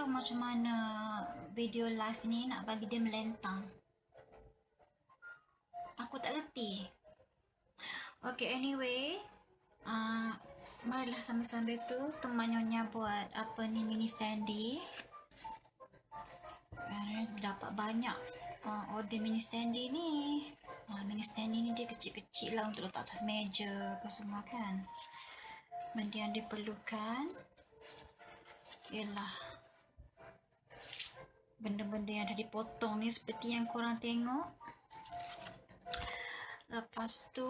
macam mana video live ni nak bagi dia melentang. Aku tak reti. Okay, anyway, marilah sambil-sambil tu teman Nyonya buat apa ni, mini standee. Dapat banyak order mini standee ni. Mini standee ni dia kecil-kecil lah untuk letak atas meja apa semua kan. Benda yang diperlukan ialah benda-benda yang dah dipotong ni seperti yang korang tengok. Lepas tu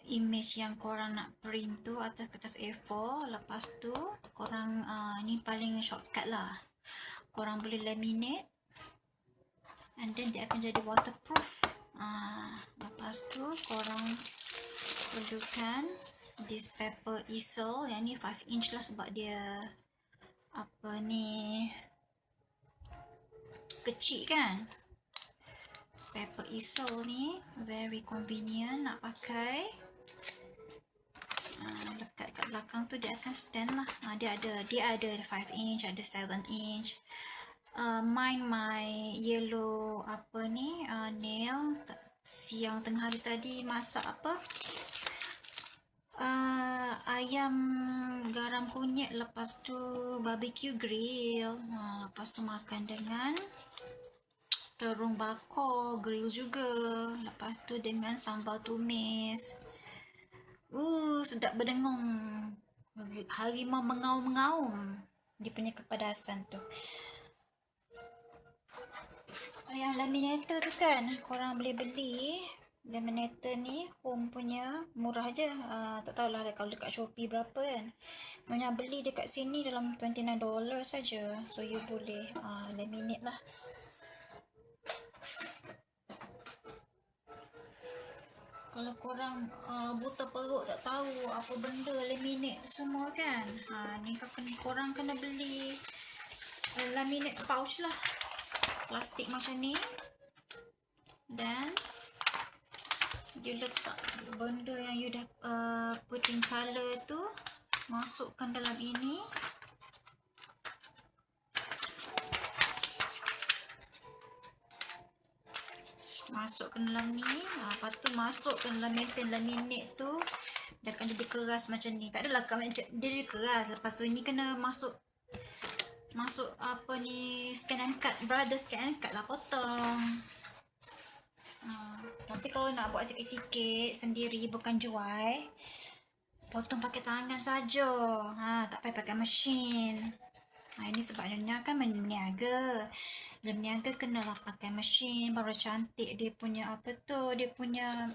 image yang korang nak print tu atas kertas A4. Lepas tu korang ni paling shortcut lah, korang boleh laminate and then dia akan jadi waterproof. Lepas tu korang perlukan this paper easel. Yang ni 5 inch lah sebab dia apa ni kecil kan. Paper easel ni very convenient nak pakai. Dekat kat belakang tu dia akan stand lah. Dia ada 5 inch, ada 7 inch. My yellow apa ni nail siang tengah hari tadi masak apa ayam garam kunyit, lepas tu barbecue grill, lepas tu makan dengan terung bakar grill juga, lepas tu dengan sambal tumis. Sedap berdengung. Harimau mengaum-ngaum dia punya kepedasan tu. Yang laminator tu kan korang boleh beli. Laminator ni home punya, murah je. Tak tahulah kalau dekat Shopee berapa kan. Nyonya beli dekat sini dalam $29 saja. So you boleh laminate lah. Kalau korang buta perut tak tahu apa benda laminate semua kan, ni korang kena beli laminate pouch lah, plastik macam ni. Dan you letak benda yang you dah putting colour tu, masukkan dalam ini. Masukkan dalam ni. Lepas tu masukkan dalam mesin laminate tu. Dia akan jadi keras macam ni. Tak adalah dia jadi keras. Lepas tu ni kena masuk apa ni, scan and cut. Brother scan and cut lah, potong. Tapi kalau nak buat sikit-sikit sendiri, bukan jual, potong pakai tangan saja. Tak payah pakai mesin. Ini sebab Nyonya kan meniaga. Meniaga kenalah pakai mesin baru cantik dia punya apa tu, dia punya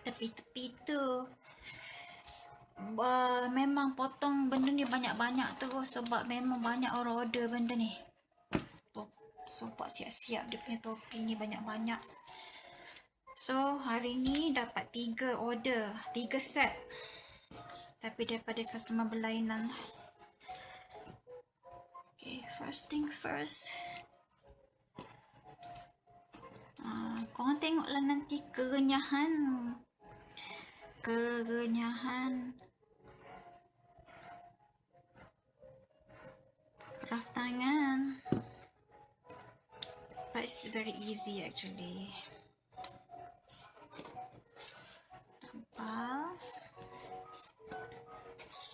tepi-tepi tu. Memang potong benda ni banyak-banyak terus sebab memang banyak orang order benda ni. So buat siap-siap dia punya topi ni banyak-banyak. So hari ni dapat 3 order, 3 set. Tapi daripada customer berlainan. Okay, first thing first. Korang tengoklah nanti kerenyahan craft tangan. But it's very easy actually. Tampal.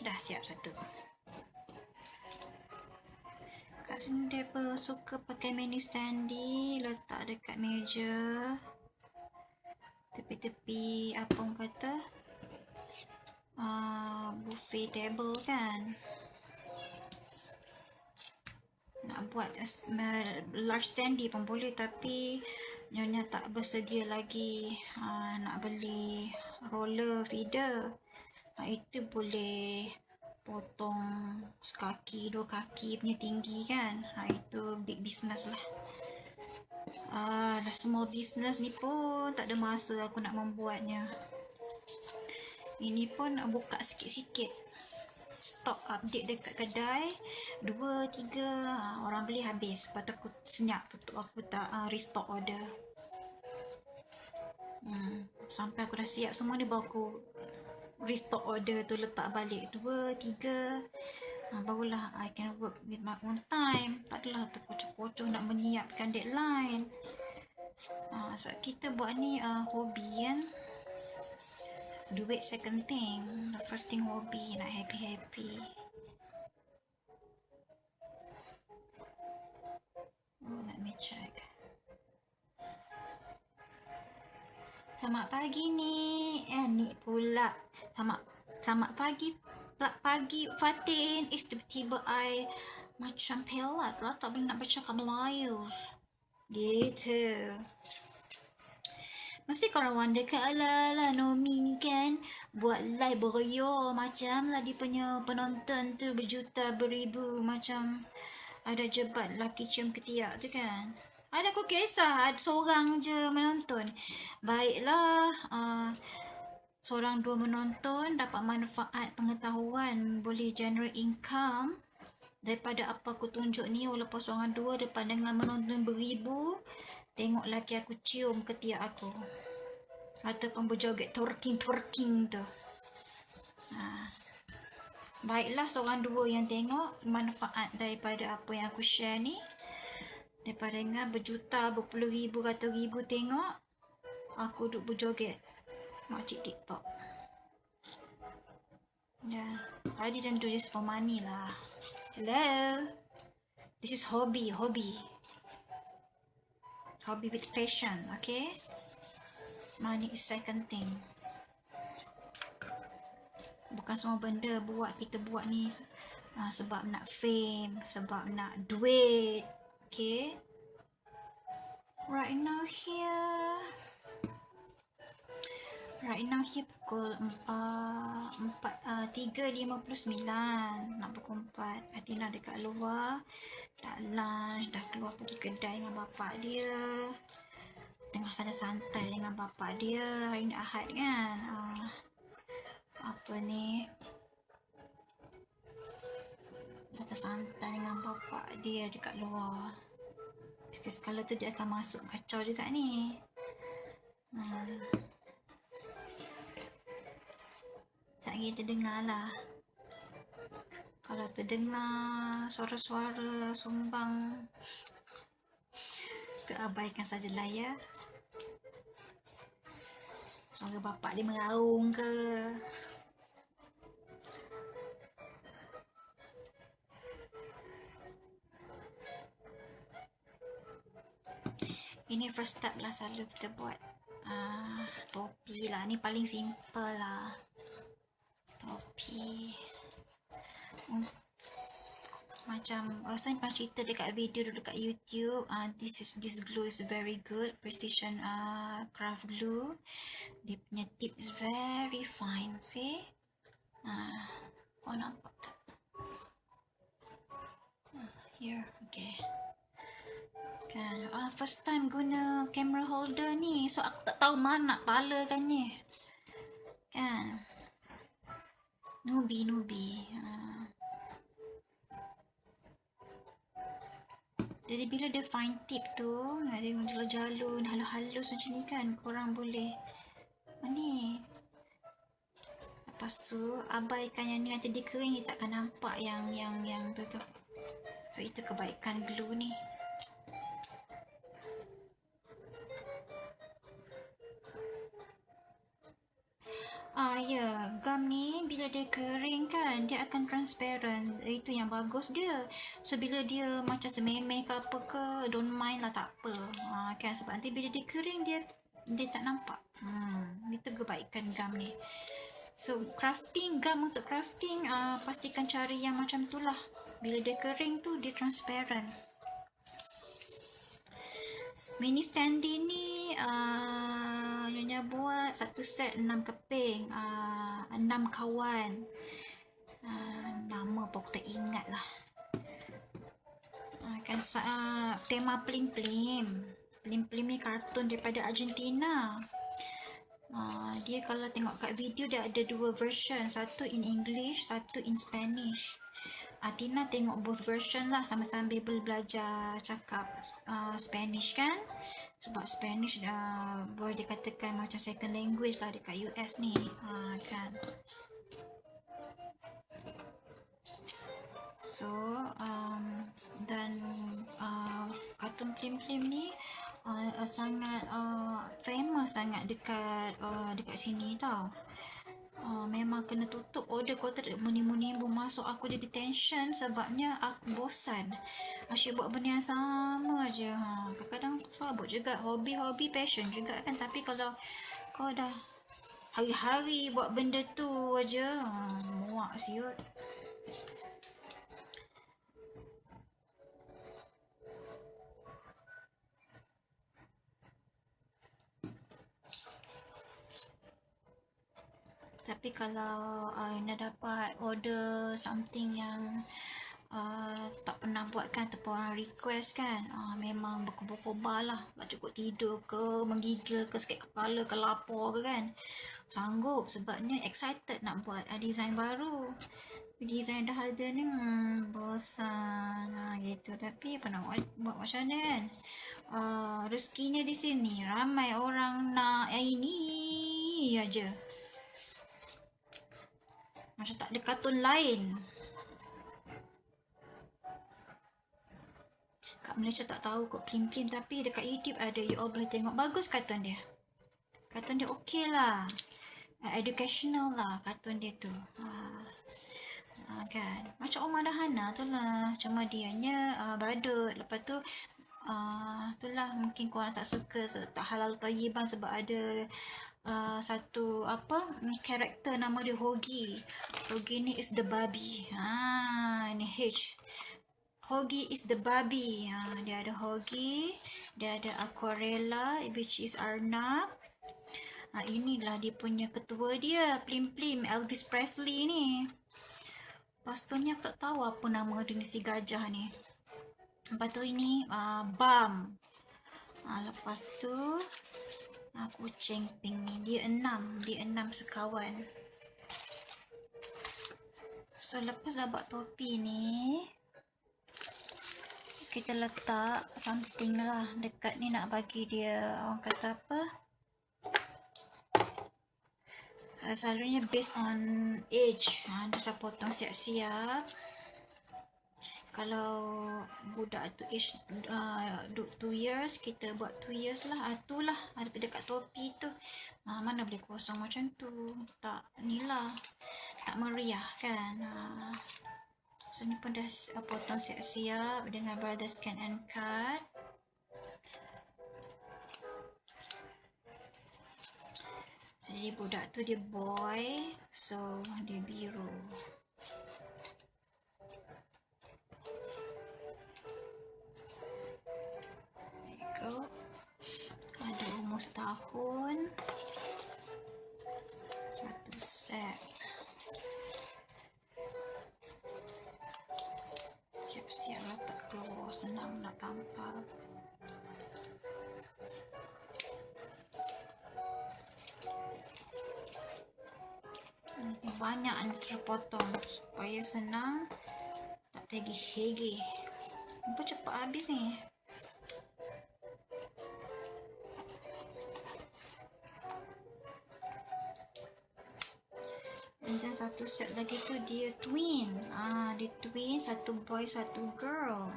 Dah siap satu. Kat sini mereka suka pakai mini standee, letak dekat meja, tepi-tepi apa orang kata, buffet table kan. Nak buat large standee pun boleh, tapi Nyonya tak bersedia lagi nak beli roller feeder. Itu boleh potong sekaki, 2 kaki punya tinggi kan. Itu big business lah. Small business ni pun tak ada masa aku nak membuatnya. Ini pun buka sikit-sikit. Stok update dekat kedai 2-3 orang beli habis. Lepas tu aku senyap tutup, aku tak restock order. Sampai aku dah siap semua ni baru aku restock order tu, letak balik 2, 3. Barulah I can work with my own time. Tak adalah terpocong-pocong nak menyiapkan deadline. Sebab kita buat ni hobi kan. Duit second thing. The first thing hobi, nak happy-happy. Let me check. Selamat pagi ni. Ni pula. Selamat pagi Fatin. Tiba-tiba I macam pelat lah, tak boleh nak bercakap Melayu. Gitu. Mesti korang wonder kan, alah Nomi ni kan buat live berio macam lah dia punya penonton tu berjuta beribu, macam ada jebat laki cium ketiak tu kan. Ada aku kisah, ada seorang je menonton. Baiklah, seorang dua menonton dapat manfaat pengetahuan, boleh generate income daripada apa aku tunjuk ni. Walaupun seorang dua depan dengan menonton beribu, tengok laki aku cium ketiak aku ataupun berjoget twerking tu. Baiklah seorang dua yang tengok manfaat daripada apa yang aku share ni. Daripada dengan berjuta, berpuluh ribu, ratus ribu tengok aku duduk berjoget makcik TikTok. I didn't do this for money lah. Hello. This is hobby with passion, okay? Money is second thing. Bukan semua benda kita buat ni sebab nak fame, sebab nak duit, okay? Right now here pukul 3.59, nak pukul 4. Atina dekat luar, dah lunch, dah keluar pergi kedai dengan bapak dia, tengah santai-santai dengan bapak dia. Hari ni Ahad kan, santai dengan bapak dia dekat luar. Sekali tu dia akan masuk kacau juga ni. Tak lagi terdengar lah. Kalau terdengar suara-suara sumbang, kita abaikan sajalah ya. Suara bapak dia meraung ke. Ini first step lah selalu kita buat. Topi lah, ni paling simple lah. Topi macam saya pernah cerita dekat video dulu dekat YouTube. This glue is very good, precision craft glue. Dia punya tip is very fine. See, kau nampak tak? Here, okay. Kan, first time guna camera holder ni, so aku tak tahu mana nak talakannya. Kan, newbie. Jadi bila dia fine tip tu, dia jalur-jalur, halus-halus macam ni kan, korang boleh ni. Lepas tu abaikan yang ni, nanti dia kering dia takkan nampak yang tu. So itu kebaikan glue ni. Ya, gum ni bila dia kering kan, dia akan transparent. Itu yang bagus dia. So bila dia macam sememeh ke apa ke, don't mind lah, tak apa. Kan, sebab nanti bila dia kering, dia tak nampak. Itu kebaikan gum ni. So gum untuk crafting, pastikan cari yang macam tu lah. Bila dia kering tu, dia transparent. Mini standee ni Nyonya buat satu set 6 keping, 6 kawan. Nama pun aku tak ingat lah. Kan tema Plim ni kartun daripada Argentina. Dia kalau tengok kat video, dia ada 2 version, satu in English, satu in Spanish. Tina tengok both version lah, sama-sama belajar cakap Spanish kan. Sebab Spanish boleh dikatakan macam second language lah dekat US ni. Kan. So dan kartun Plim-Plim ni sangat famous sangat dekat sini tau. Memang kena tutup order kau tak muni-muni masuk. Aku jadi tension sebabnya aku bosan asyik buat benda yang sama je. Kadang-kadang serabut juga, hobi passion juga kan, tapi kalau kau dah hari-hari buat benda tu aja, muak siut. Tapi kalau nak dapat order something yang tak pernah buat kan, ataupun orang request kan, memang berkobar-kobar lah, nak cukup tidur ke, menggigil ke, sakit kepala ke, lapar ke kan, sanggup sebabnya excited nak buat design baru. Design dah ada ni bosan gitu. Tapi apa nak buat macam mana kan, rezekinya di sini ramai orang nak yang ini aja, macam tak ada kartun lain. Kat Malaysia tak tahu kot Plim-Plim, tapi dekat YouTube ada, you all boleh tengok. Bagus kartun dia. Kartun dia okey lah. Educational lah kartun dia tu. Kan. Macam Omar Dahana tu lah. Cuma dianya badut. Lepas tu itulah mungkin korang tak suka, tak halal tayyiban sebab ada satu karakter nama dia Hogi. Hogi ni is the babi. Ini H. Hogi is the babi. Dia ada Hogi, dia ada Aquarella which is Arnab. Inilah dia punya ketua dia, Plim-Plim, Elvis Presley ni. Lepas tu ni aku tak tahu apa nama dia ni, si gajah ni. Lepas tu ini Bam. Lepas tu kucing pink ni, dia 6 sekawan. So lepas dah buat topi ni, kita letak something lah dekat ni, nak bagi dia, orang kata apa, selalunya based on age. Dia dah potong siap-siap. Kalau budak tu age 2 years, kita buat 2 years lah. Itulah dekat topi tu. Mana boleh kosong macam tu, tak ni lah, tak meriah kan. So ni pun dah potong siap-siap dengan brother scan and cut. Jadi budak tu dia boy, so dia biru. There you go. Ada umur setahun. Satu set. Siap-siap letak keluar, senang nak tampal. Banyak yang terpotong supaya senang, tak hege-hege. Apa cepat habis ni. Dan satu set lagi tu dia twin. Dia twin, satu boy satu girl.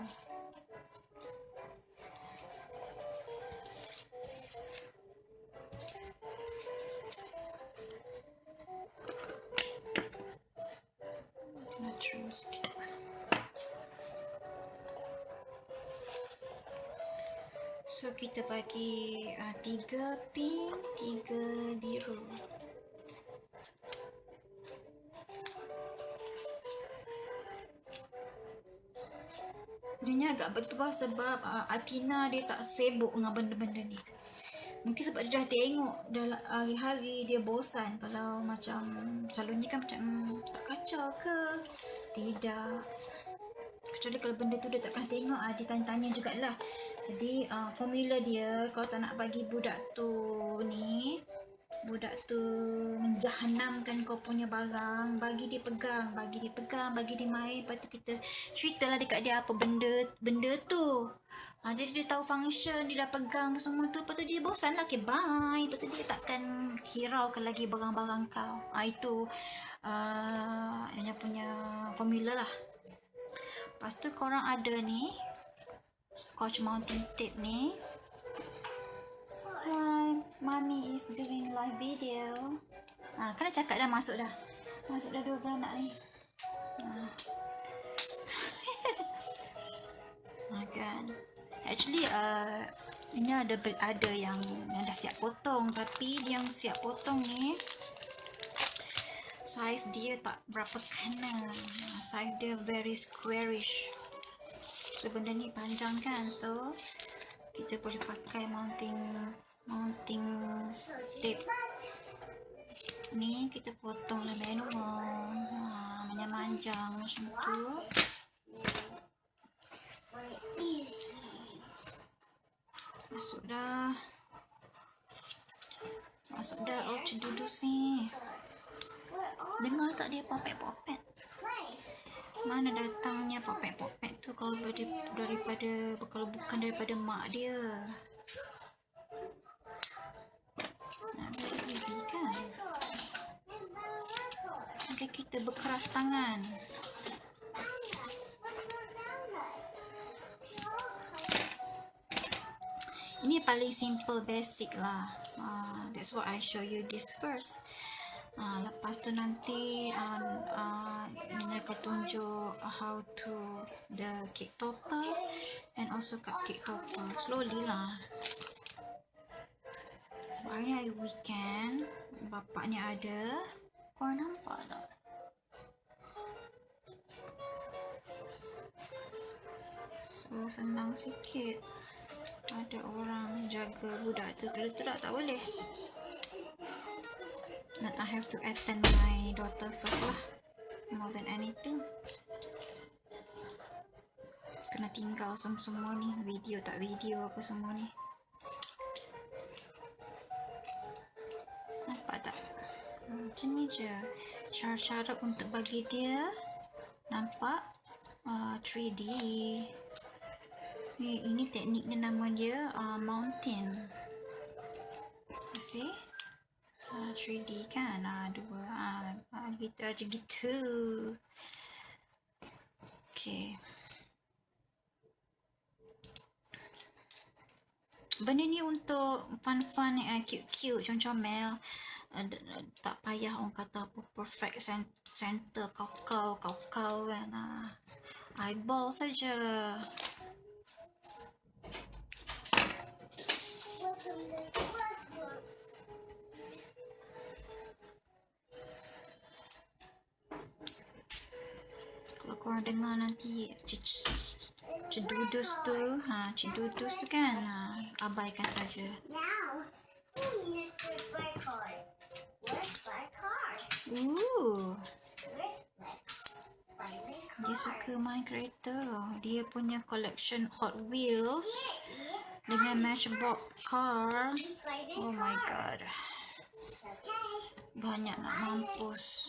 So kita bagi 3 pink, 3 biru. Dia agak bertuah sebab Athena dia tak sibuk dengan benda-benda ni. Mungkin sebab dia dah tengok dah hari-hari, dia bosan. Kalau macam selalunya kan macam tak kacau ke? Tidak. Kecuali kalau benda tu dia tak pernah tengok, dia tanya-tanya jugalah. Jadi formula dia, kalau tak nak bagi budak tu menjahanamkan kau punya barang, bagi dia pegang, bagi dia main. Lepas tu kita ceritalah dekat dia apa benda tu. Jadi dia tahu function, dia dah pegang semua tu, lepas tu dia bosan lah, okay bye. Lepas tu dia takkan hiraukan lagi barang-barang kau. Itu dia punya formula lah. Lepas tu korang ada ni, Scotch mounting tape ni. Hi, mommy is doing live video. Kan dah cakap dah masuk dah. Masuk dah 2 beranak ni. Kan. Actually ini ada yang dah siap potong, tapi yang siap potong ni size dia tak berapa kena. Size dia very squarish. So benda ni panjang kan, so kita boleh pakai mounting tape ni, kita potong lah manual. Manjang macam tu. Masuk dah. Oh, cedudus ni. Dengar tak dia popet-popet? Mana datangnya popet-popet tu kalau bukan daripada mak dia. Very easy kan? Boleh kita berkeras tangan. Ini paling simple, basic lah. That's why I show you this first. Lepas tu nanti Nina akan tunjuk how to the cake topper and also cupcake topper. Slowly lah. Sebab hari weekend, bapaknya ada. Korang nampak tak? So senang sikit. Ada orang jaga budak tu, kalau tidak tak boleh. But I have to attend my daughter first lah, more than anything. Kena tinggal semua ni, video tak video apa semua ni. Nampak tak? Macam ni je cara-cara untuk bagi dia nampak 3D. Ini tekniknya, nama dia mountain. See? 3D kan? Gitu aja gitu. Okay. Benda ni untuk fun-fun, cute-cute, comel-comel. Tak payah orang kata apa perfect center kau kan. Eyeball saja. Kalau korang dengar nanti cedudus tu, cedudus tu kan, abaikan saja. Dia suka main kereta. Dia punya collection Hot Wheels dengan Matchbox car. Oh my god, banyak nak mampus.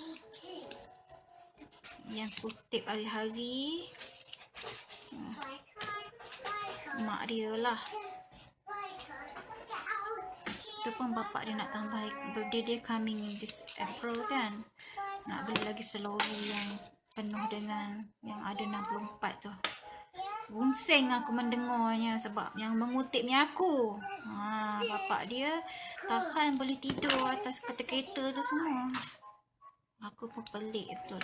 Yang kutip hari-hari mak dia lah. Itu pun bapak dia nak tambah, birthday dia coming this April kan. Nak beli lagi selori yang penuh dengan yang ada 64 tu. Bunsing aku mendengarnya sebab yang mengutipnya aku. Bapak dia tahan boleh tidur atas kereta-kereta tu semua. Aku pun pelik betul.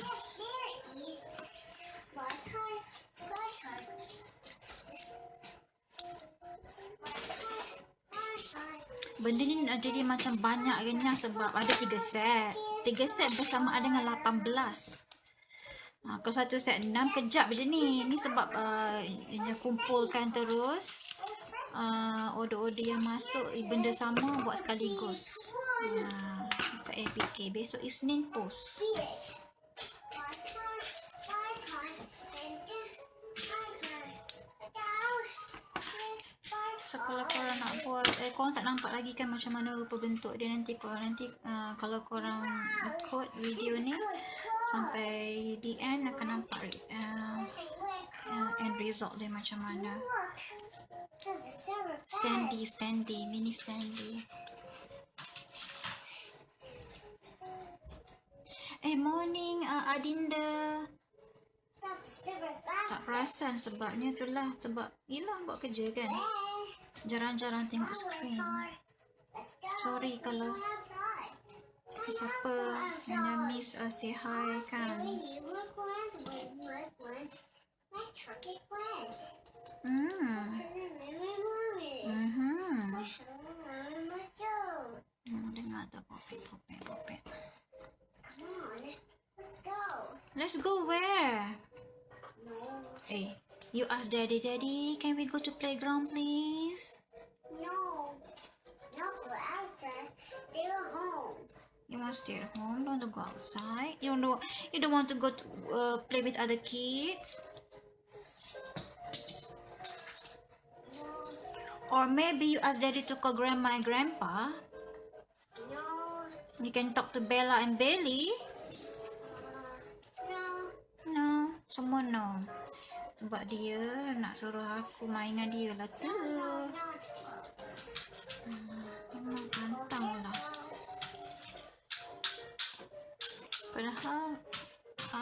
Benda ni jadi macam banyak renyah sebab ada 3 set. 3 set bersamaan dengan 18. Kalau satu set 6 kejap je ni. Ni sebab kumpulkan terus. Order-order yang masuk benda sama buat sekaligus. Kat APK. Besok Isnin post. So kalau korang nak buat, korang tak nampak lagi kan macam mana rupa bentuk dia nanti. Kalau korang ikut video ni sampai the end akan nampak end result dia macam mana. Look, there's a silver bag. Standy, mini standy. Morning Adinda. That's a silver bag. Tak perasan sebabnya tu lah. Sebab yelah buat kerja kan. Jarang-jarang tengok screen. Let's go. Sorry kalau Go outside. siapa yang miss say hi kan. Wait, look what? My truck is wet. Hmm. Dengar tak popek. Come on, let's go. Let's go where? No, You ask daddy, can we go to playground please? no, not go outside. They're home. You want to stay at home? Don't want to go outside? You don't want to go to play with other kids? No, Or maybe you ask daddy to call grandma and grandpa? no, You can talk to Bella and Bailey? no. No, semua no. Sebab dia nak suruh aku main dengan dia lah tu. Memang pantang lah. Padahal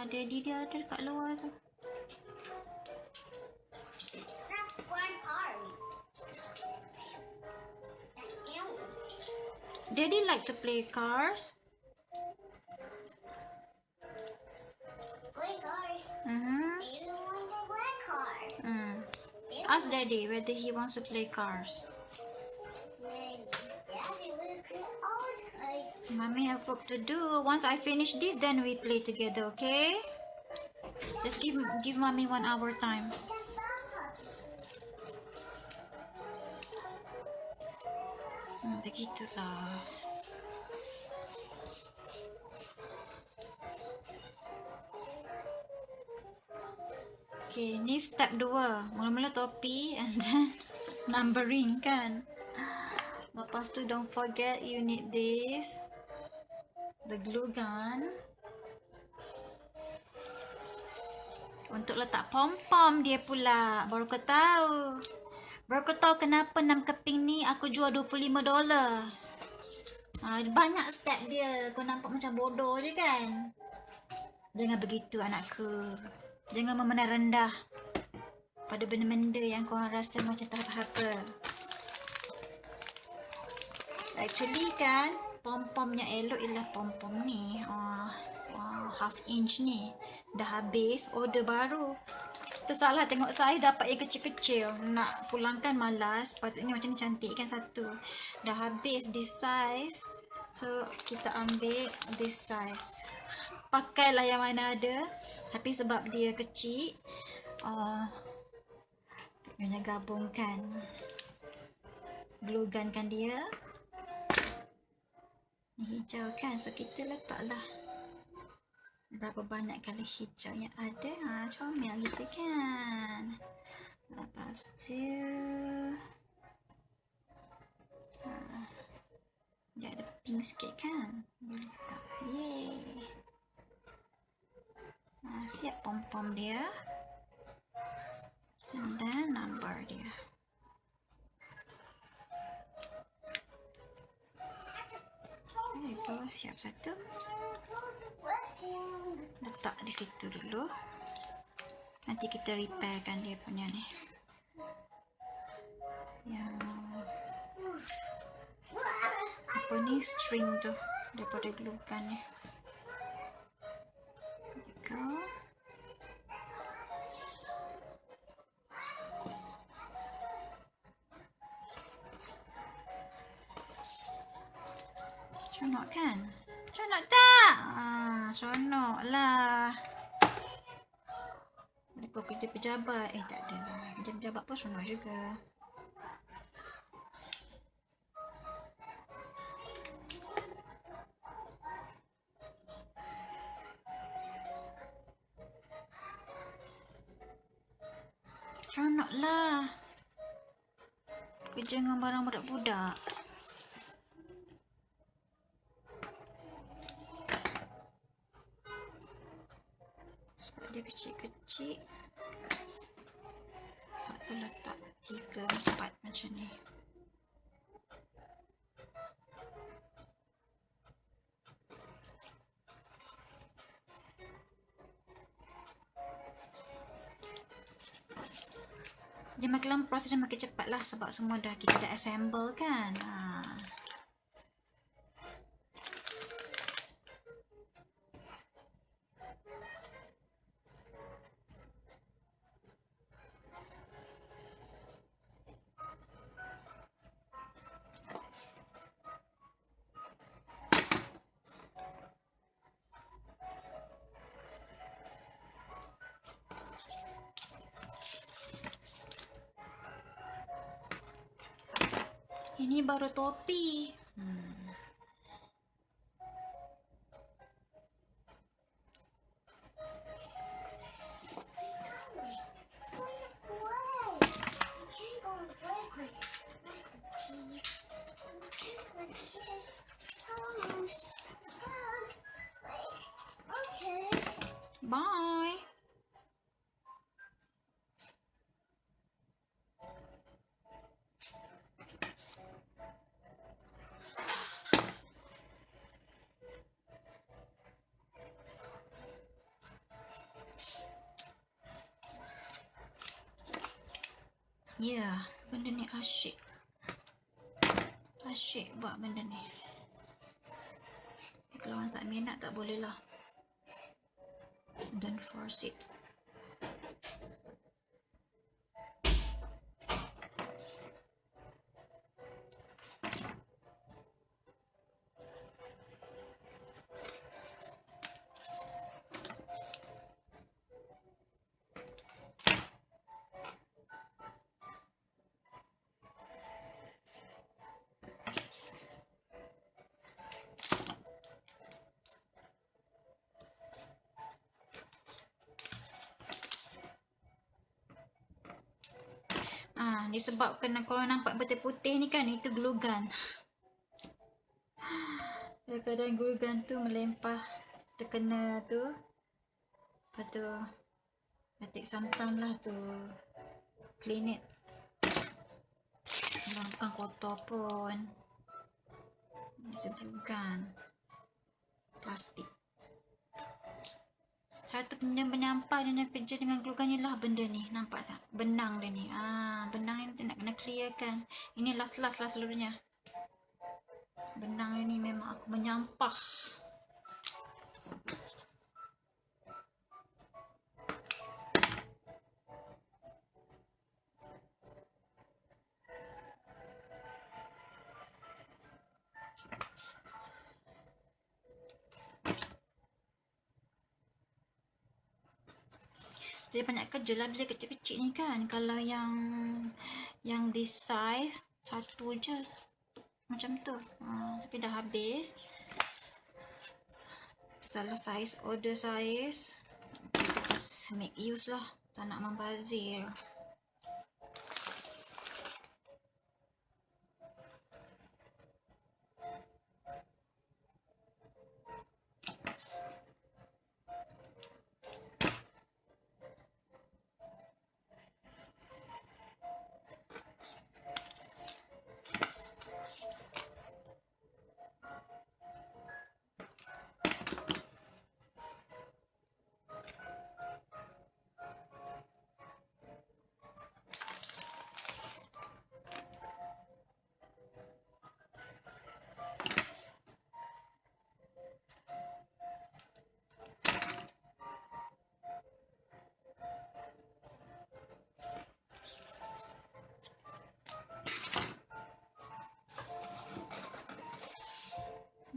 daddy dia ada dekat luar tu. That's one car. That's you. Daddy like to play cars. Good cars. Maybe one the black car. Ask daddy whether he wants to play cars. Maybe Daddy will cook all the Mommy have work to do. Once I finish this, then we play together, okay? Just give mommy 1 hour time. Begitulah. Okay, ni step 2. Mula-mula topi and then numbering kan. Lepas tu don't forget you need this. The glue gun. Untuk letak pom-pom dia pula. Baru kau tahu. Kenapa 6 keping ni aku jual $25. Banyak step dia. Kau nampak macam bodoh je kan? Jangan begitu anakku. Jangan memandang rendah pada benda-benda yang kau rasa macam tak apa-apa. Actually kan, pom-pomnya elok ialah pom-pom ni. Half inch ni. Dah habis, order baru. Tersalah tengok saiz dapat yang kecil-kecil. Nak pulangkan malas. Patutnya macam ni cantik kan satu. Dah habis this size. So, kita ambil this size. Pakailah yang mana ada. Tapi sebab dia kecil, kena gabungkan. Glue gun kan dia. Ni hijau kan. So, kita letaklah berapa banyak kali hijau yang ada. Comel gitu kan. Lepas tu dia ada pink sikit kan. Dia letak. Yeay. Siap pom-pom dia. And then number dia. Itu siap satu. Letak di situ dulu. Nanti kita repairkan dia punya ni. Yang apa ni, string tu daripada glue gun ni. Go. Seronok kan? Seronok tak? Seronok lah. Kau kerja pejabat. Tak ada lah. Kerja pejabat pun seronok juga. Seronok lah. Kerja dengan barang budak-budak. Sebab dia kecil-kecil. Seletak 3-4 macam ni. Dia makin lama proses dia makin cepat lah sebab semua dah kita dah assemble kan. Ini baru topi. Bye. Ya, benda ni asyik. Asyik buat benda ni. Kalau orang tak minat tak boleh lah. Don't force it. Disebabkan kalau nampak putih-putih ni kan, itu glue gun. Kadang-kadang glue gun tu melempah, terkena tu. Lepas tu, I take some time lah tu clean it. Kalau bukan kotor pun. It's a glue gun. Plastik. Satu benda menyampah dengan kerja dengan glue gun ni lah benda ni. Nampak tak? Benang dia ni. Benang ni nak kena clear kan. Ini last lah seluruhnya. Benang ni memang aku menyampah. Dia banyak kerja lah bila kecil-kecil ni kan. Kalau yang this size, satu je macam tu. Tapi dah habis. Salah size, order size. Kita just make use lah. Tak nak membazir.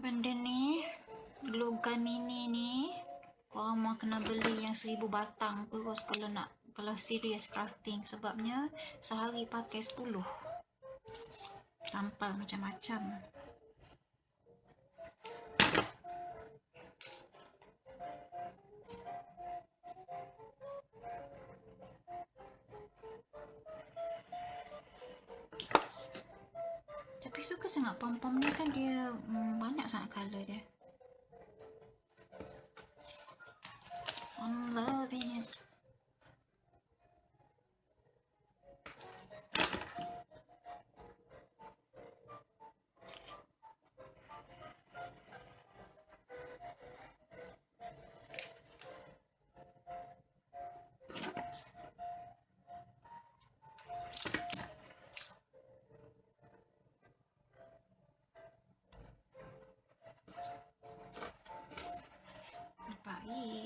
Benda ni, glue gun mini ni, korang mau kena beli yang 1000 batang terus kalau serious crafting. Sebabnya sehari pakai 10. Tampal macam-macam. Tapi suka sangat pom-pom ni kan, dia banyak sangat colour dia. I'm loving it.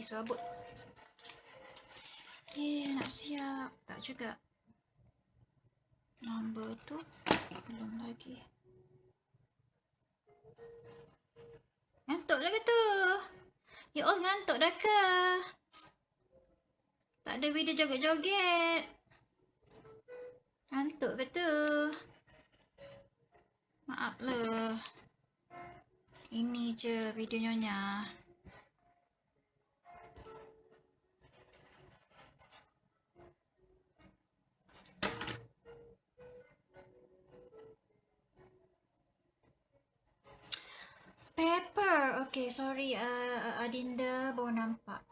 serabut. Nak siap. Tak juga. Number tu belum lagi. Ngantuk dah ke tu? Ya Os ngantuk dah ke? Tak ada video joget-joget. Ngantuk ke tu? Maaf lah. Ini je video nyonya. Pepper. Okay, sorry. Adinda baru nampak.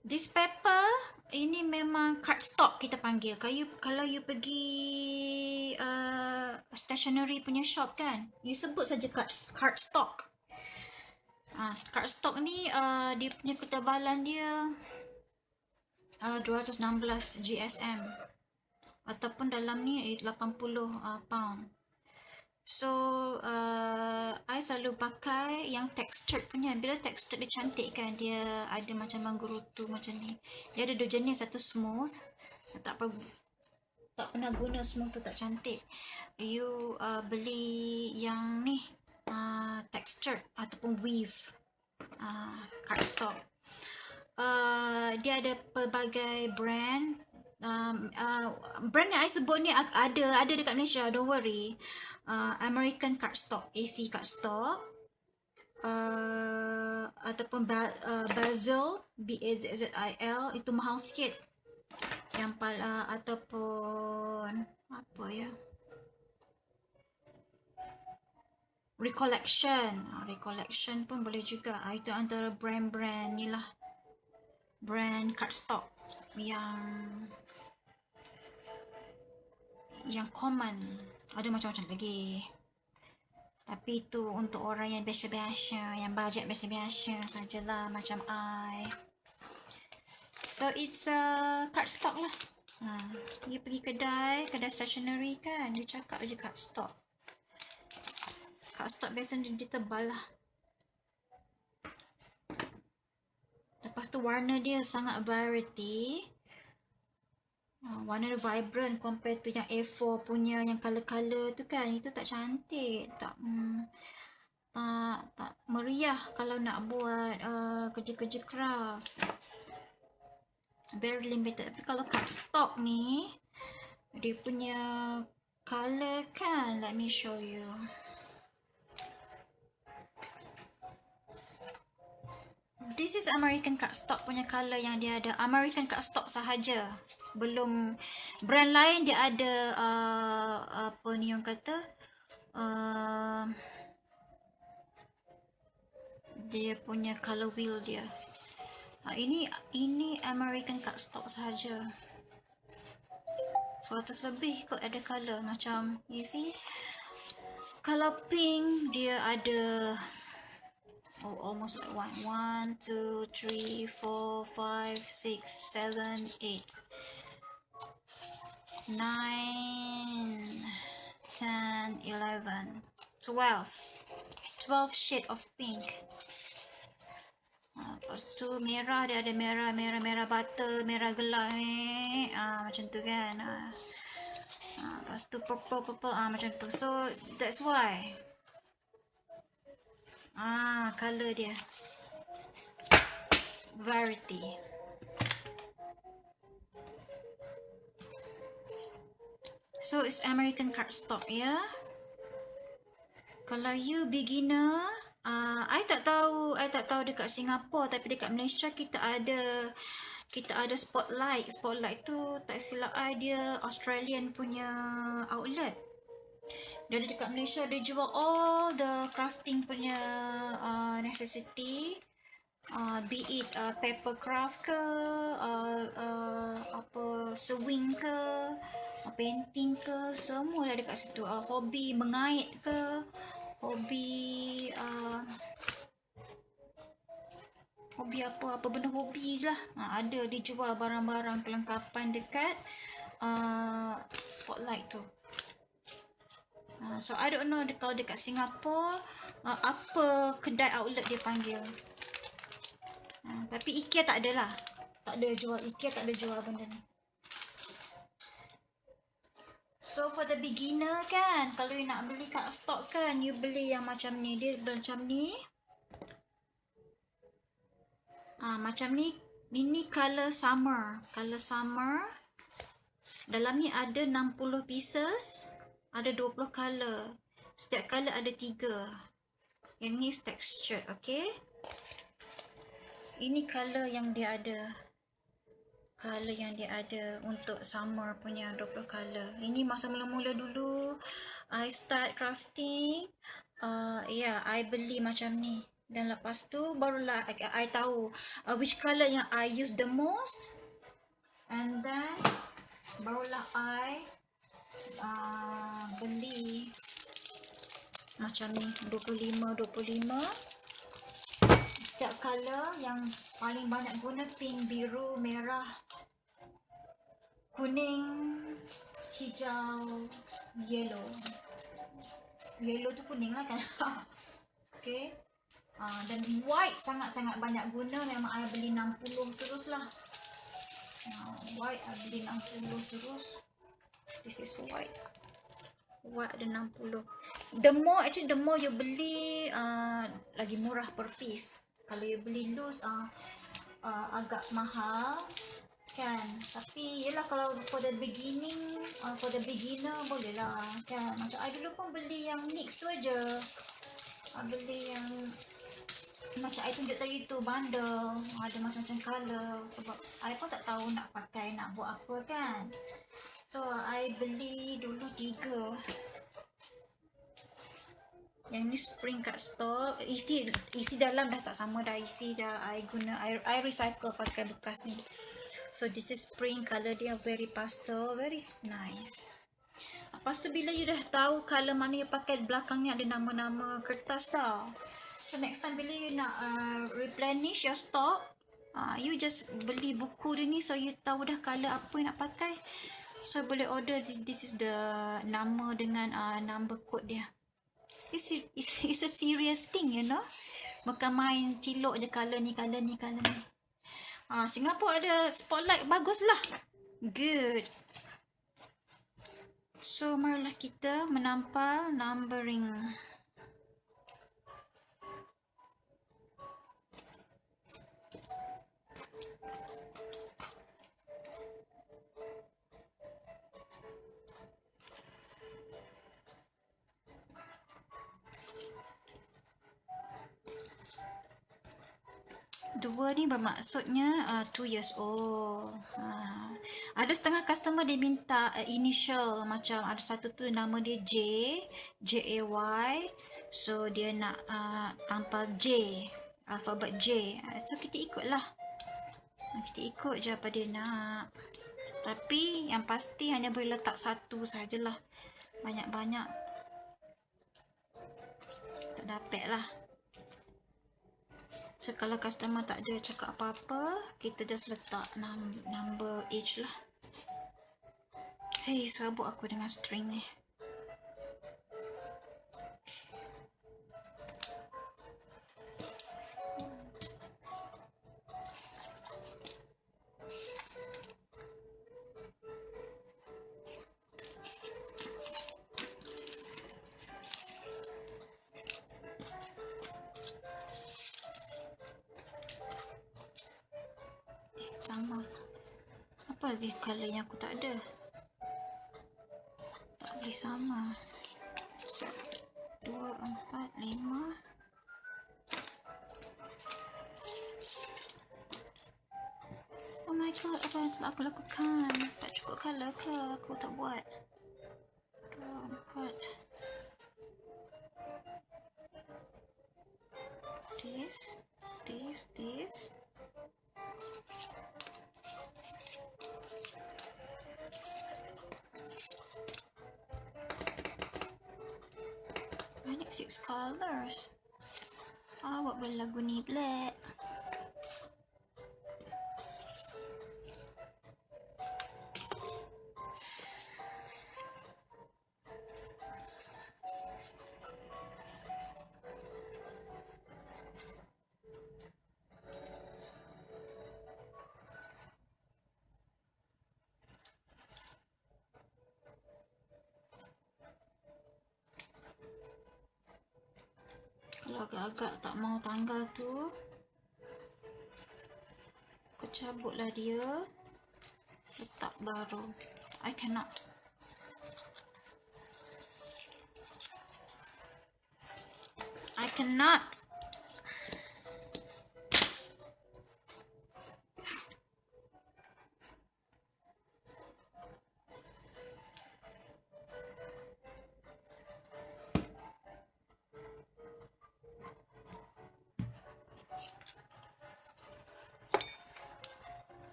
This pepper, ini memang cardstock kita panggil. Kalau you pergi stationery punya shop kan, you sebut saja cardstock. Cardstock ni dia punya ketebalan dia 216 GSM. Ataupun dalam ni 80 pound. So, I selalu pakai yang textured punya. Bila textured dia cantik kan, dia ada macam manggurutu macam ni. Dia ada dua jenis, satu smooth. Tak pernah guna smooth tu, tak cantik. You beli yang ni, textured ataupun weave cardstock. Dia ada pelbagai brand. Brand yang I sebut ni ada dekat Malaysia, don't worry. American cardstock, AC cardstock, ataupun Basil, Bazil, itu mahal sikit. Yang ataupun apa ya? Recollection pun boleh juga. Itu antara brand-brand ni lah. Brand cardstock yang common. Ada macam-macam lagi. Tapi itu untuk orang yang biasa-biasa, yang bajet biasa-biasa sajalah macam I. So it's cardstock lah. Dia pergi kedai stationery kan, dia cakap je cardstock. Cardstock biasanya dia tebal lah. Lepas tu warna dia sangat variety. Warna dia vibrant compare tu yang A4 punya yang colour-colour tu kan. Itu tak cantik. Tak meriah kalau nak buat kerja-kerja craft. Very limited. Tapi kalau cardstock ni, dia punya colour kan. Let me show you. This is American cardstock punya colour yang dia ada. American cardstock sahaja. Belum brand lain dia ada apa ni orang kata, dia punya color wheel dia. Ini American cardstock sahaja. 100 lebih kot ada color macam, you see. Kalau pink dia ada almost like 1, 2, 3, 4, 5, 6, 7, 8, 9, 10, 11, 12 shade of pink. Lepas tu merah, dia ada merah butter, merah gelap macam tu kan. Lepas tu purple macam tu. So that's why color dia variety. So it's American cardstock ya. Kalau you beginner, I tak tahu dekat Singapura, tapi dekat Malaysia kita ada Spotlight. Spotlight tu tak silap I dia Australian punya outlet. Dia ada dekat Malaysia, dia jual all the crafting punya necessity. Be it paper craft ke, apa sewing ke, painting ke, semua ada dekat situ. Hobi mengait ke, hobi apa benda hobi lah, ada dijual barang-barang kelengkapan dekat Spotlight tu. So I don't know kalau dekat Singapura apa kedai outlet dia panggil. Tapi IKEA tak ada lah. Tak ada jual. IKEA tak ada jual benda ni. So for the beginner kan, kalau you nak beli kat stok kan, you beli yang macam ni. Dia macam ni. Macam ni. Ini color summer. Color summer. Dalam ni ada 60 pieces. Ada 20 color. Setiap color ada 3. Yang ni textured, okay? Ini color yang dia ada. Color yang dia ada untuk summer punya 20 color. Ini masa mula-mula dulu I start crafting. I beli macam ni. Dan lepas tu barulah I tahu which color yang I use the most. And then barulah I beli macam ni 25. Setiap color yang paling banyak guna pink, biru, merah, kuning, hijau, yellow. Yellow tu kuning lah kan. Okay. Dan white sangat-sangat banyak guna. Memang I beli 60 terus lah. White I beli 60 terus. This is white. White ada 60. The more you beli, lagi murah per piece. Kalau you beli loose, agak mahal kan. Tapi yelah, kalau for the beginning, for the beginner boleh lah kan. Macam I dulu pun beli yang mix tu aja. Beli yang macam I tunjuk tadi tu, bundle. Ada macam-macam color. Sebab I pun tak tahu nak pakai, nak buat apa kan. So I beli dulu 3. Yang ni spring kat stok. Isi dalam dah tak sama dah. Isi dah I guna, I recycle pakai bekas ni. So this is spring. Color dia very pastel, very nice. Lepas tu bila you dah tahu color mana you pakai, belakang ni ada nama-nama kertas tau. So next time bila you nak replenish your stock, you just beli buku dia ni. So you tahu dah color apa yang nak pakai. So boleh order. This is the nama dengan number code dia. It's a serious thing, you know. Bukan main cilok je color ni. Singapore ada spotlight, bagus lah. Good. So marilah kita menampal numbering. Dua ni bermaksudnya 2 years old. Ada setengah customer dia minta initial. Macam ada satu tu nama dia J, J-A-Y. So dia nak tampal J, alfabet J. So kita ikutlah. Kita ikut je apa dia nak. Tapi yang pasti hanya boleh letak satu sajalah. Banyak-banyak tak dapat lah. So kalau customer tak ada cakap apa-apa, kita just letak number age lah. Hei, serabut aku dengan string ni. Sama. Apa lagi color yang aku tak ada? Tak boleh sama. 2, 4, 5. Oh my god, apa yang telah aku lakukan? Tak cukup color ke? Aku tak buat. 2, 4. This. Banyak 6 colors. Awak berlagu ni black. agak-agak tak mau tanggal tu, aku cabutlah dia, letak baru. I cannot.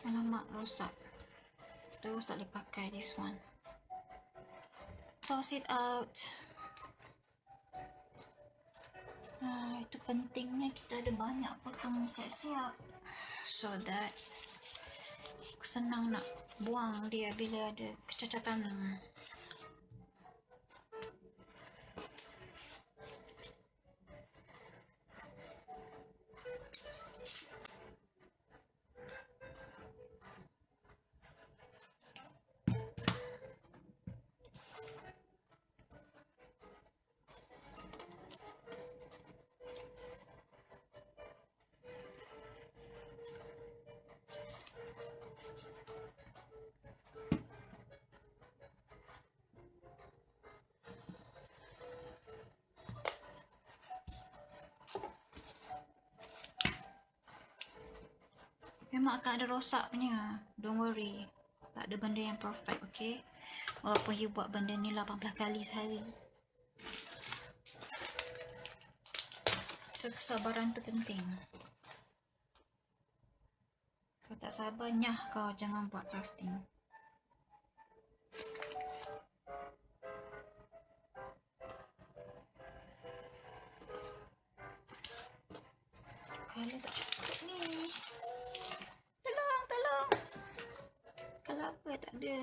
Alamak, rosak. Terus tak boleh pakai this one. Toss it out. Itu pentingnya kita ada banyak potong siap-siap, so that aku senang nak buang dia bila ada kecacatan. Memang akan ada rosak punya. Don't worry. Tak ada benda yang perfect, okay? Walaupun you buat benda ni 18 kali sehari. So, kesabaran tu penting. Kalau tak sabar, nyah kau jangan buat crafting. Kalau tak cukup ni. Tolong. Kalau apa tak ada.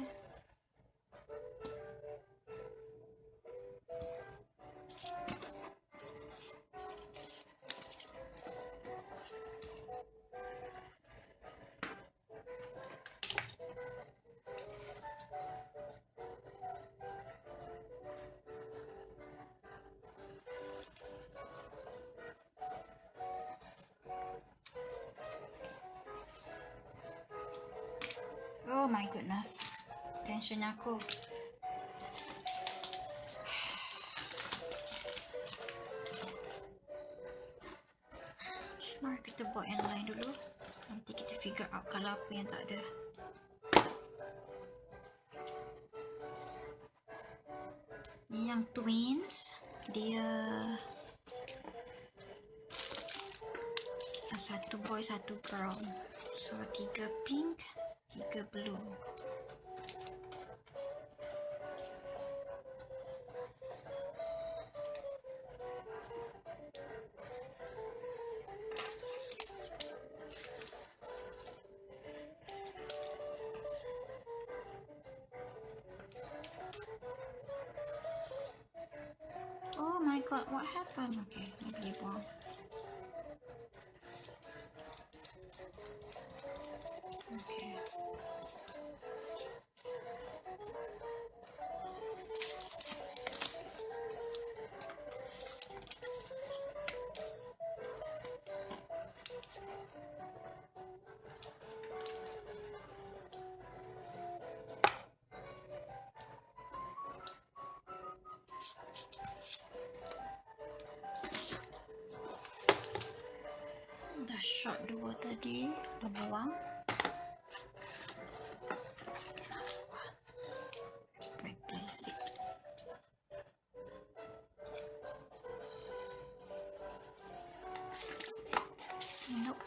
Oh my goodness. Tension aku. Mari kita buat yang lain dulu. Nanti kita figure out kalau apa yang tak ada. Ni yang twins. Dia satu boy, satu girl. So 3 pink, 3 blue. Oh my god, what happened? Okay, ni boleh buang. Okay. Dah shot 2 tadi, dah buang. Replace it. Nope.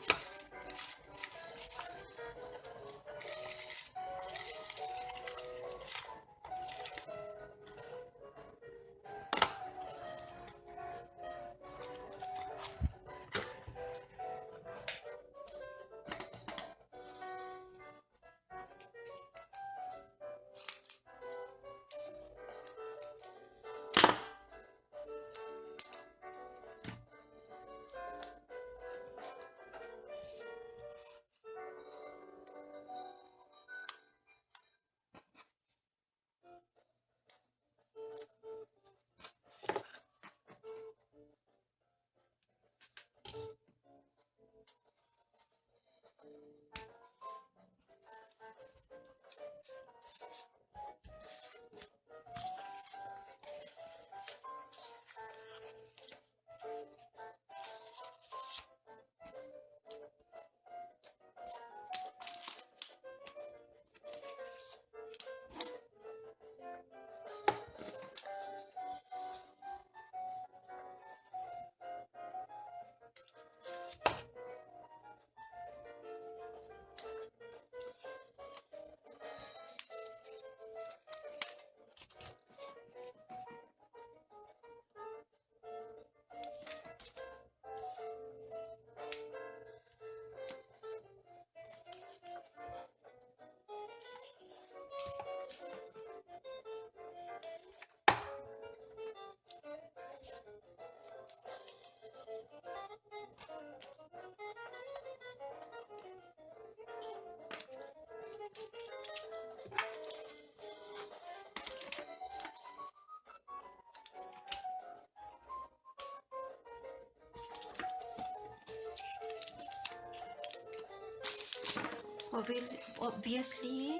Obviously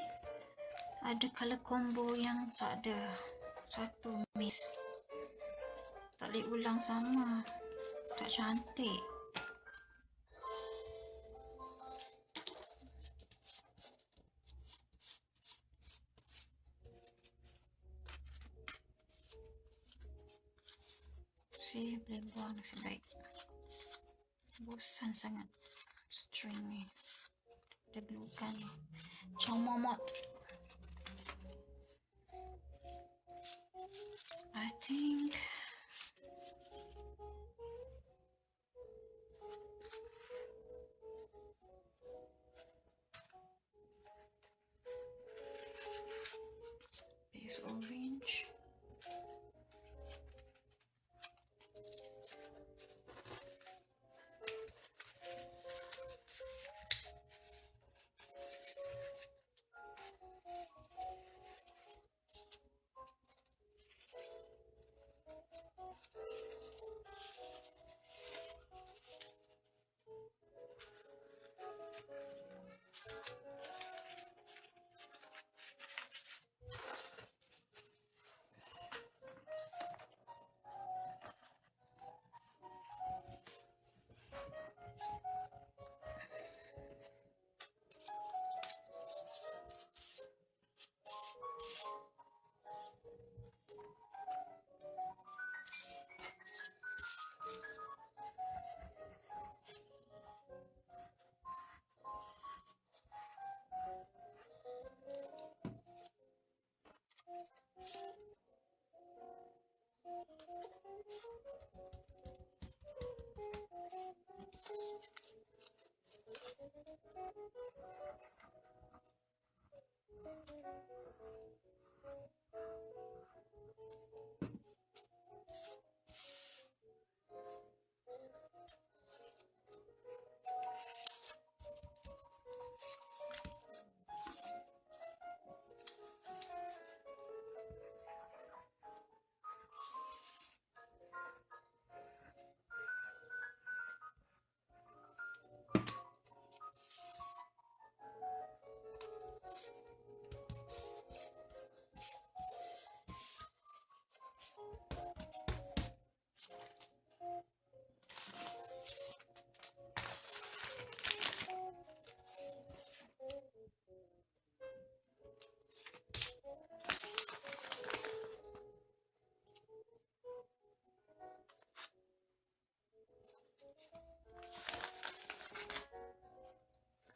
ada color combo yang tak ada satu miss, tak boleh ulang sama, tak cantik. Saya boleh buang nasib baik, bosan sangat string ni, ada glue gun ni, comomot. I think base orange.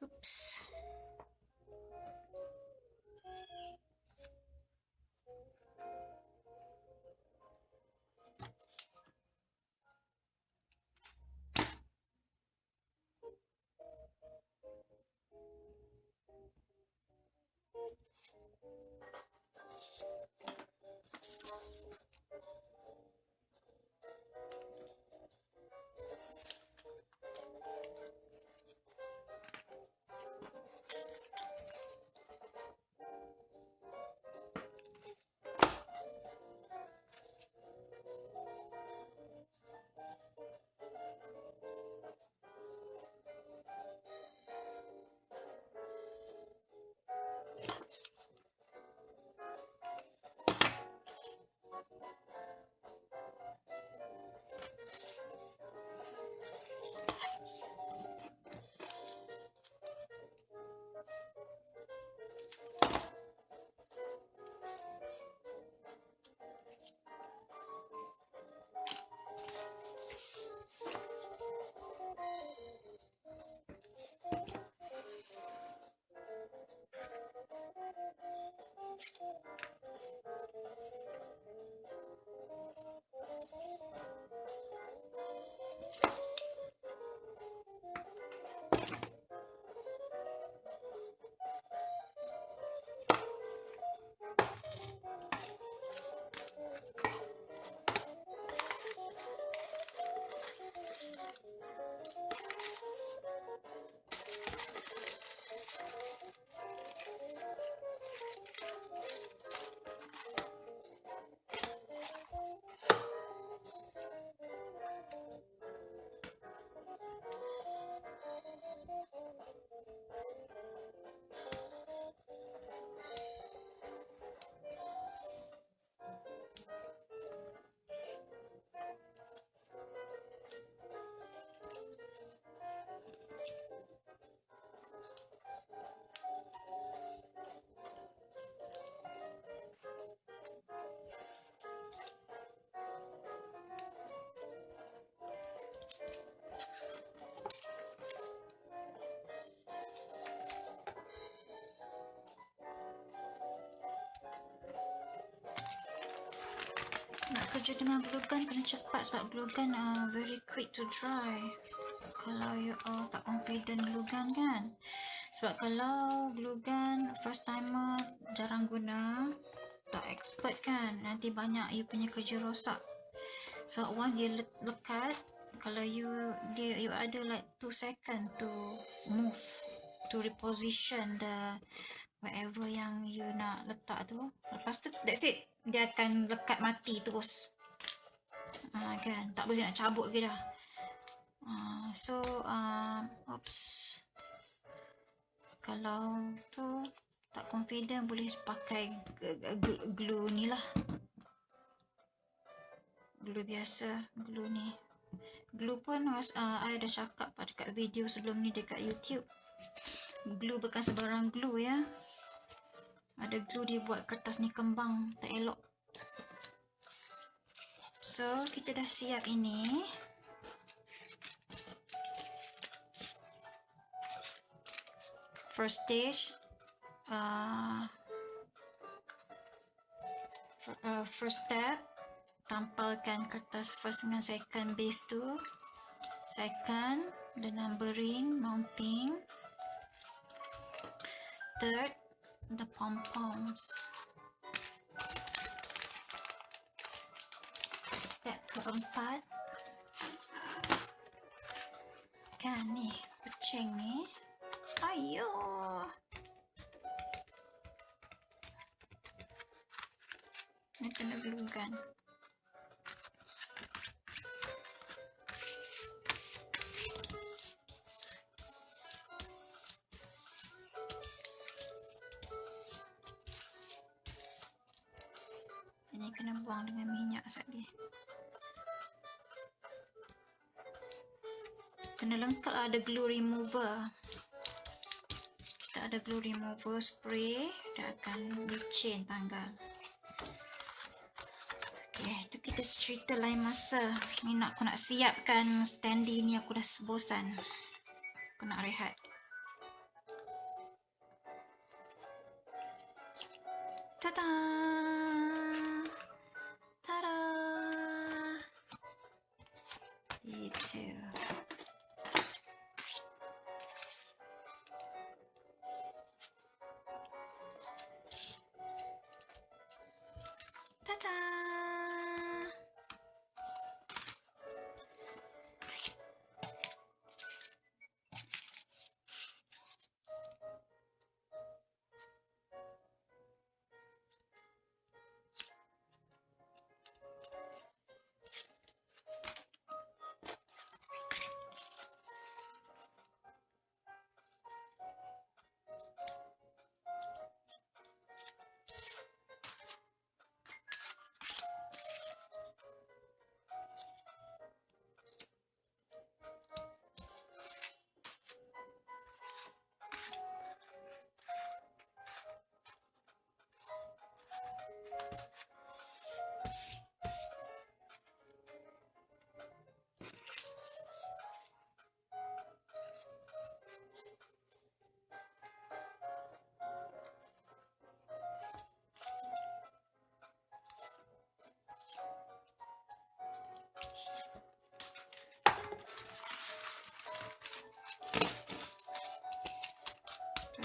Oops. Nak kerja dengan glue gun kena cepat sebab glue gun very quick to dry. Kalau you tak confident glue gun kan. Sebab kalau glue gun first timer jarang guna, tak expert kan, nanti banyak you punya kerja rosak. So once dia lekat, kalau you ada like 2 second to move, to reposition the whatever yang you nak letak tu. Lepas tu that's it, dia akan lekat mati terus. Kan, tak boleh nak cabut ke dah. So oops, kalau tu tak confident boleh pakai glue ni lah, glue biasa, glue ni. Glue pun I dah cakap pada kat video sebelum ni dekat YouTube, glue bukan sebarang glue ya. Ada glue dia buat kertas ni kembang, tak elok. So kita dah siap ini. First stage, first step, tampalkan kertas first dengan second base tu. Second, the numbering, mounting. Third, the pom-poms. Step keempat, kan ni, kucing ni. Ayo. Ni kena glue gun. Ini kena buang dengan minyak sekali. Kena lengkap lah, ada glue remover. Kita ada glue remover spray, dia akan licin tanggal. Okay, itu kita cerita lain masa. Ni aku nak siapkan standee ni, aku dah bosan. Aku nak rehat. Tada! Tada! Itu. Tada!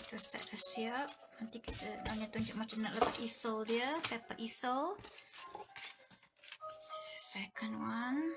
Satu set dah siap. Nanti kita hanya tunjuk macam nak letak easel dia, paper easel. Second one.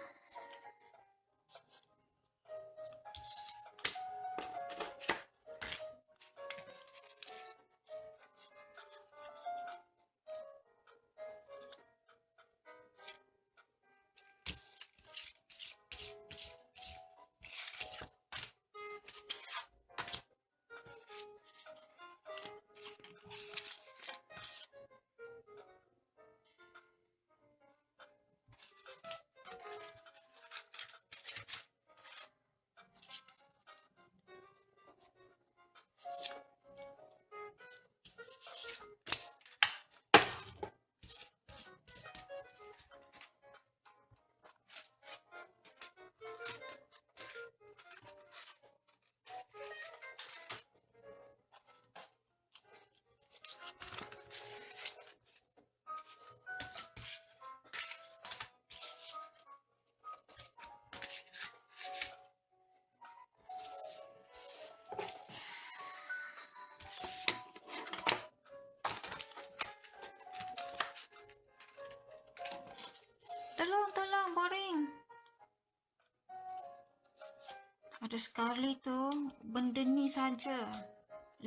Ada sekali tu benda ni saja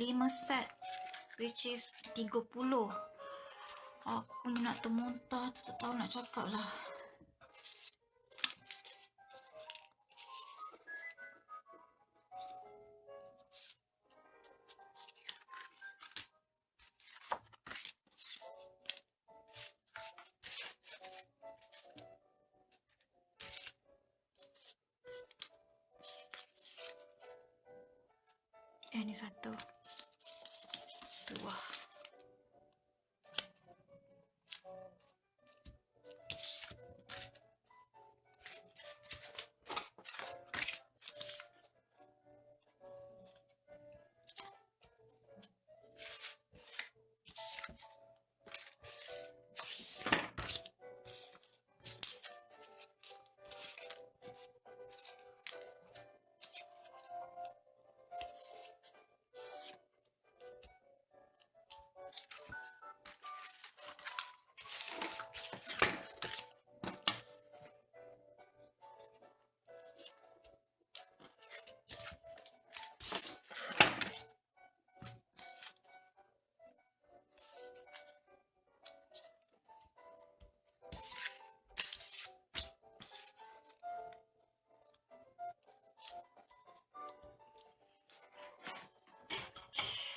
5 set which is 30. Aku ni nak termuntah tu, tak tahu nak cakap lah. Ni 1, 2.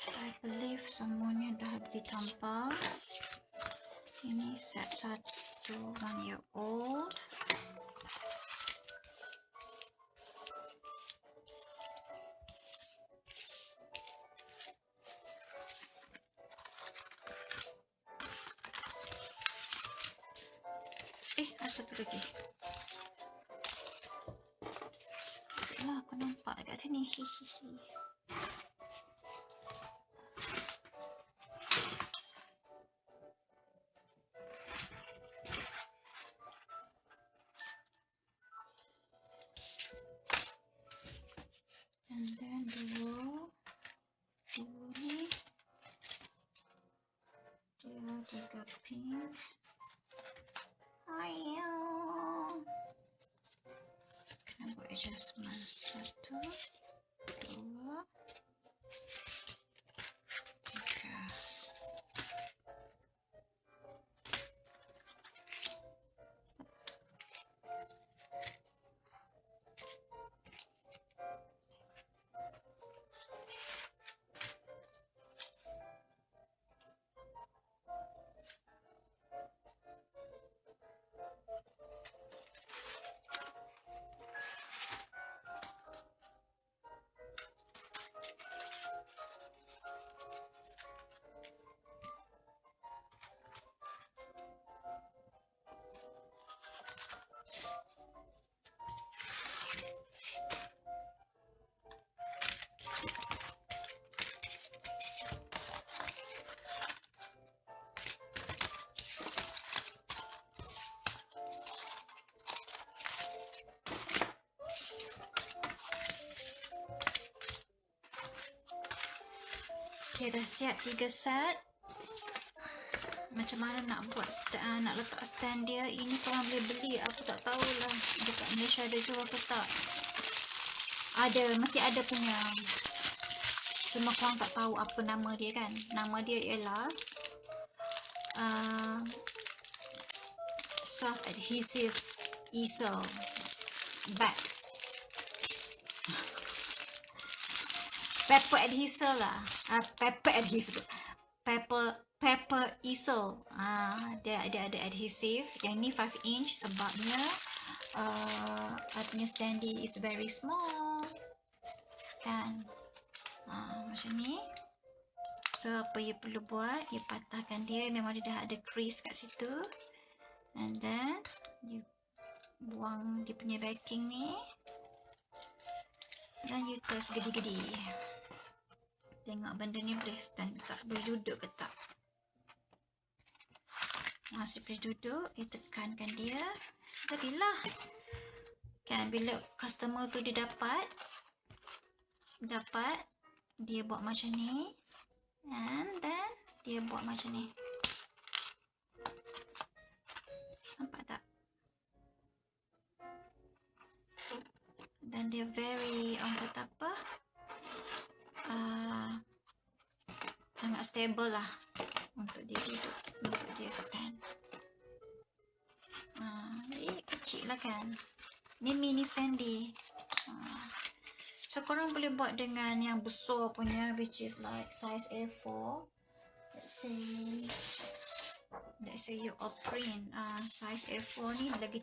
I believe semuanya dah ditambah. Ini set 1 1 year old. Ada satu lagi. Lah, aku nampak dekat sini. Hihihi. And then dua ni. Dia 3 pink. Ayo. Kena buat adjustment. 1, 2, 3. Okay, dah siap 3 set. Macam mana nak buat nak letak stand dia? Ini korang boleh beli. Aku tak tahulah dekat Malaysia ada jual ke tak. Ada, masih ada punya. Cuma korang tak tahu apa nama dia kan. Nama dia ialah soft adhesive easel back. Paper adhesive lah. Paper adhesive. Paper easel. Dia ada adhesive. Yang ni 5 inch sebabnya I punya standee is very small. Kan? Macam ni. So apa you perlu buat? You patahkan dia. Memang dia dah ada crease kat situ. And then you buang dia punya backing ni. Dan you test gedi-gedi. Tengok benda ni boleh stand ke tak, boleh duduk ke tak. Masa boleh duduk, you tekankan dia. Jadilah. Kan, bila customer tu dia dapat, dia buat macam ni. And then, dia buat macam ni. Nampak tak? Dan dia very, orang kata apa, sangat stable lah untuk dia duduk, untuk dia stand. Jadi kecil lah kan. Ni mini standy. So korang boleh buat dengan yang besar punya, which is like size A4. Let's say you print size A4 ni lagi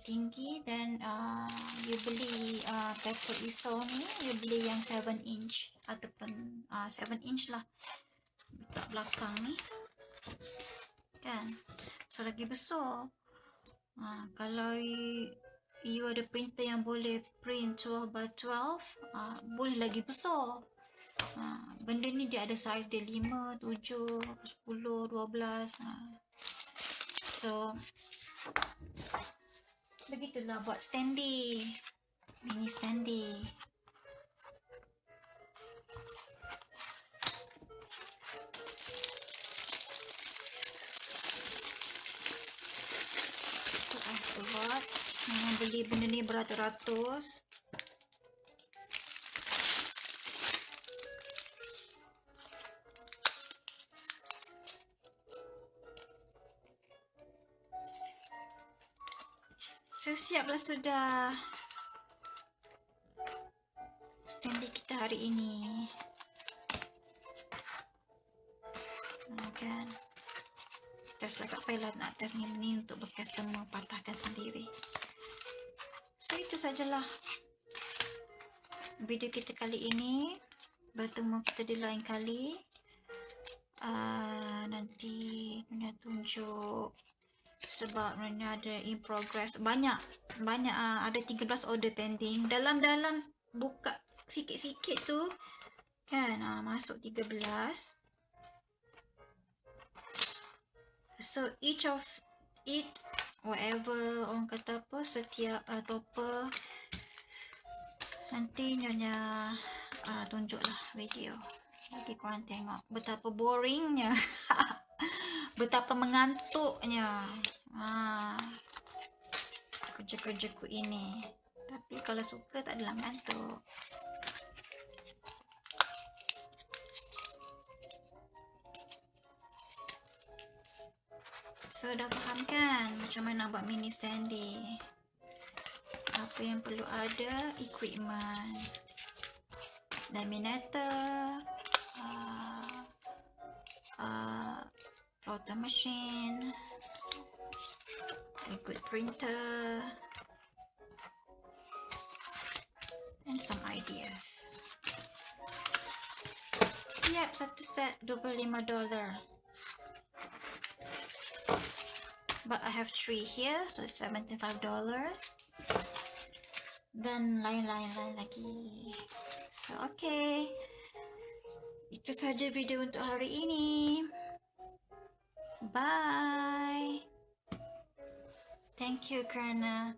tinggi, then you beli paper ISO ni, you beli yang 7 inch ataupun 7 inch lah letak belakang ni kan, so lagi besar. Kalau you ada printer yang boleh print 12 by 12, boleh lagi besar. Benda ni dia ada size dia 5, 7, 10, 12. So begitulah buat standy, mini standy. So aku buat, beli benda ni beratus-ratus. So siaplah sudah standy kita hari ini. Kan, test lah, tak payahlah nak test ni untuk bercustomer, patahkan sendiri. So itu sajalah video kita kali ini. Bertemu kita di lain kali. Nanti Nyonya tunjuk, sebab Nyonya ada in progress banyak ada 13 order pending. Dalam buka sikit-sikit tu kan, masuk 13. So each of it, whatever orang kata apa, setiap topper nanti Nyonya tunjuklah video bagi korang tengok betapa boringnya betapa mengantuknya kerja-kerjaku ini. Tapi kalau suka tak adalah mengantuk. So dah faham kan macam mana nak buat mini standy? Apa yang perlu ada? Equipment, laminator, plotter machine, a good printer, and some ideas. Siap, satu set $25. But I have 3 here, so it's $75. Dan lain-lain lagi. So okay, itu saja video untuk hari ini. Bye. Thank you kerana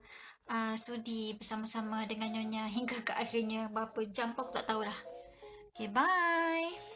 sudi bersama-sama dengan Nyonya hingga ke akhirnya. Berapa jam pun aku tak tahu dah. Okay, bye.